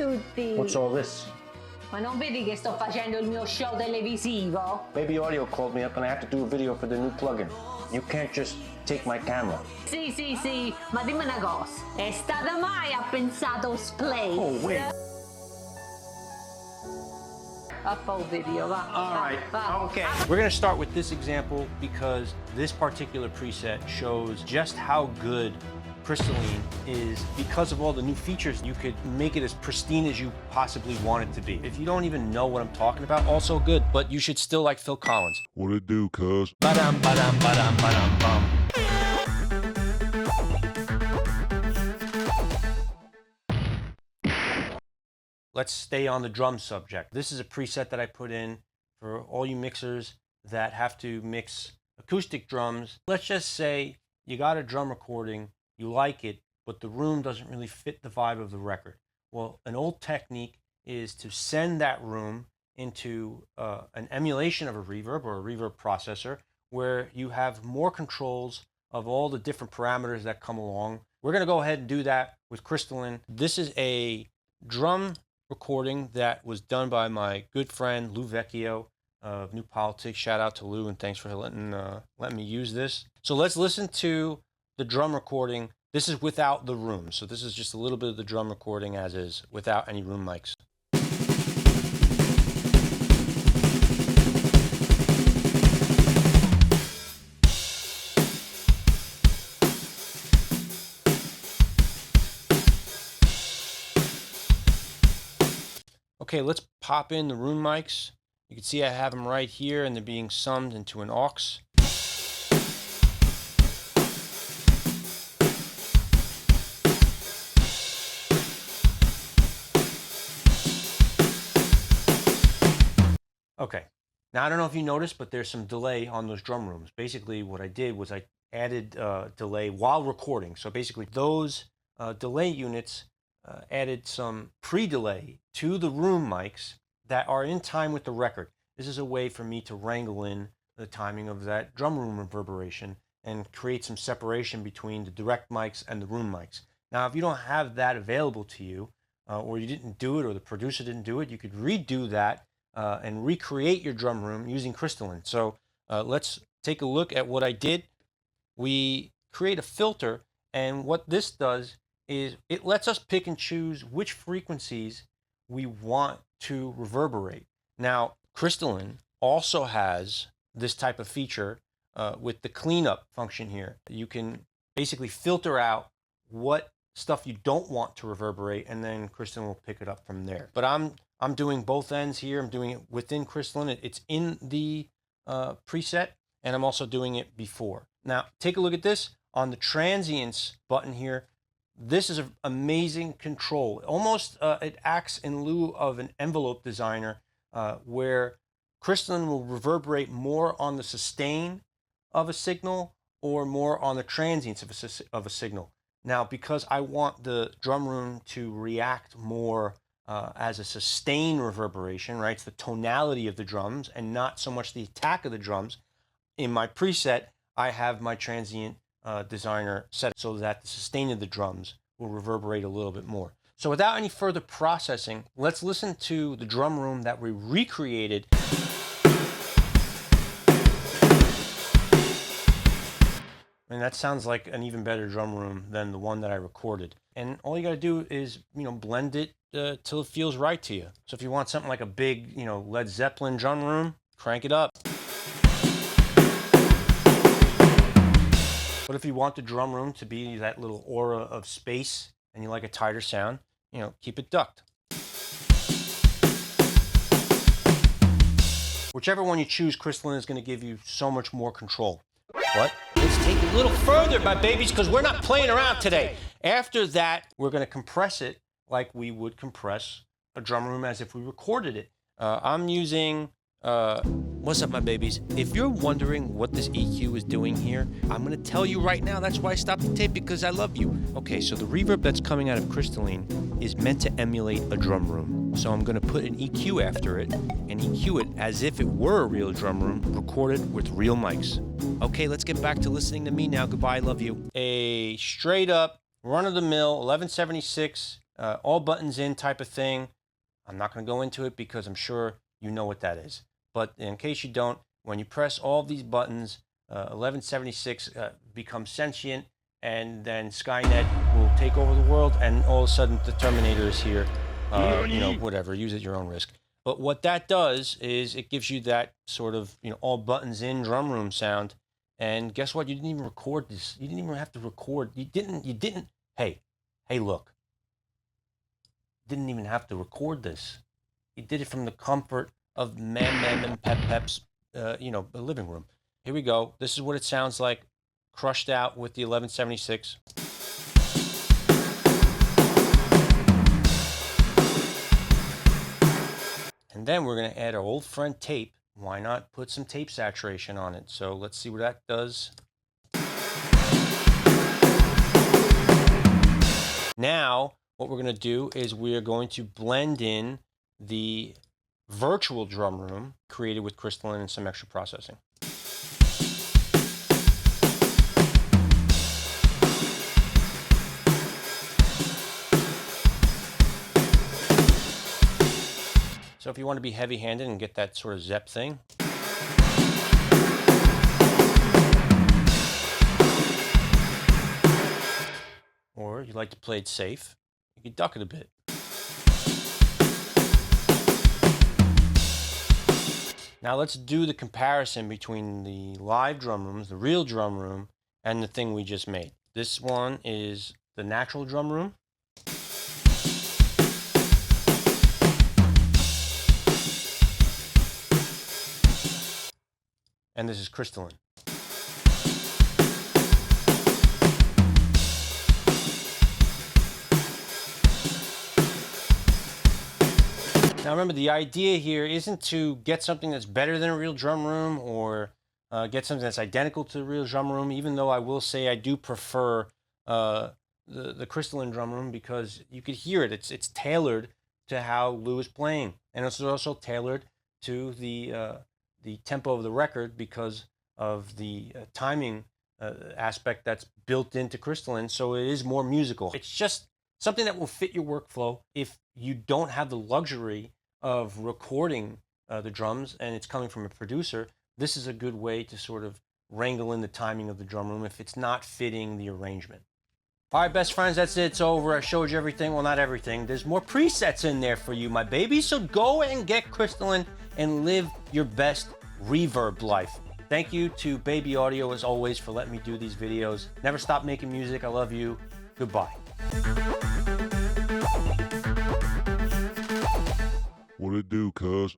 tutti. What's all this? Ma non vedi che sto facendo il mio show televisivo? Baby Audio called me up and I have to do a video for the new plugin. You can't just take my camera. Sì, ma dimmi una cosa. È stata mai ha pensato Splay? Oh, wait. Upload video, va. All right, va. okay. We're going to start with this example because this particular preset shows just how good Crystalline is. Because of all the new features, you could make it as pristine as you possibly want it to be. If you don't even know what I'm talking about, also good, but you should still like Phil Collins. What it do, cuz? Ba-dum, ba-dum, ba-dum, ba-dum, bum. Let's stay on the drum subject. This is a preset that I put in for all you mixers that have to mix acoustic drums. Let's just say you got a drum recording, you like it, but the room doesn't really fit the vibe of the record. Well, an old technique is to send that room into an emulation of a reverb or a reverb processor where you have more controls of all the different parameters that come along. We're going to go ahead and do that with Crystalline. This is a drum recording that was done by my good friend Lou Vecchio of New Politics. Shout out to Lou and thanks for letting me use this. So let's listen to the drum recording. This is without the room. So this is just a little bit of the drum recording as is without any room mics. Okay, let's pop in the room mics. You can see I have them right here and they're being summed into an aux. Okay, now I don't know if you noticed, but there's some delay on those drum rooms. Basically what I did was I added delay while recording. So basically those delay units added some pre-delay to the room mics that are in time with the record. This is a way for me to wrangle in the timing of that drum room reverberation and create some separation between the direct mics and the room mics. Now, if you don't have that available to you, or you didn't do it, or the producer didn't do it, you could redo that and recreate your drum room using Crystalline. So let's take a look at what I did. We create a filter, and what this does is it lets us pick and choose which frequencies we want to reverberate. Now, Crystalline also has this type of feature with the cleanup function here. You can basically filter out what stuff you don't want to reverberate, and then Crystalline will pick it up from there. But I'm doing both ends here. I'm doing it within Crystalline. It's in the preset, and I'm also doing it before. Now, take a look at this. On the transients button here, this is an amazing control. Almost it acts in lieu of an envelope designer where Crystalline will reverberate more on the sustain of a signal or more on the transients of a signal. Now, because I want the drum room to react more as a sustain reverberation, right? It's the tonality of the drums and not so much the attack of the drums. In my preset, I have my transient designer set so that the sustain of the drums will reverberate a little bit more. So without any further processing, let's listen to the drum room that we recreated. And that sounds like an even better drum room than the one that I recorded. And all you got to do is, blend it till it feels right to you. So if you want something like a big, Led Zeppelin drum room, crank it up. But if you want the drum room to be that little aura of space and you like a tighter sound, keep it ducked. Whichever one you choose, Crystalline is going to give you so much more control. But let's take it a little further, my babies, because we're not playing around today. After that, we're going to compress it like we would compress a drum room as if we recorded it. I'm using... what's up, my babies? If you're wondering what this EQ is doing here, I'm going to tell you right now. That's why I stopped the tape, because I love you. Okay, so the reverb that's coming out of Crystalline is meant to emulate a drum room. So I'm going to put an EQ after it and EQ it as if it were a real drum room recorded with real mics. Okay, let's get back to listening to me now. Goodbye, love you. A straight up, run-of-the-mill 1176 all buttons in type of thing. I'm not going to go into it because I'm sure you know what that is. But in case you don't, when you press all these buttons, 1176 becomes sentient, and then Skynet will take over the world, and all of a sudden the Terminator is here. You know, whatever, use it at your own risk. But what that does is it gives you that sort of, you know, all buttons in drum room sound. And guess what? You didn't even record this. You didn't even have to record. You didn't. Hey, look. Didn't even have to record this. You did it from the comfort of Mam and Pep's, you know, living room. Here we go. This is what it sounds like, crushed out with the 1176. And then we're going to add our old friend tape. Why not put some tape saturation on it? So let's see what that does. Now, what we're going to do is we are going to blend in the virtual drum room created with Crystalline and some extra processing. So if you want to be heavy-handed and get that sort of Zep thing. Or you like to play it safe, you can duck it a bit. Now let's do the comparison between the live drum rooms, the real drum room, and the thing we just made. This one is the natural drum room. And this is Crystalline. Now remember, the idea here isn't to get something that's better than a real drum room or get something that's identical to the real drum room, even though I will say I do prefer the Crystalline drum room because you could hear it. It's tailored to how Lou is playing. And it's also tailored to the tempo of the record because of the timing aspect that's built into Crystalline, so it is more musical. It's just something that will fit your workflow if you don't have the luxury of recording the drums and it's coming from a producer. This is a good way to sort of wrangle in the timing of the drum room if it's not fitting the arrangement. All right, best friends, that's it. It's over. I showed you everything. Well, not everything. There's more presets in there for you, my baby. So go and get Crystalline and live your best reverb life. Thank you to Baby Audio, as always, for letting me do these videos. Never stop making music. I love you. Goodbye. What it do, cuz?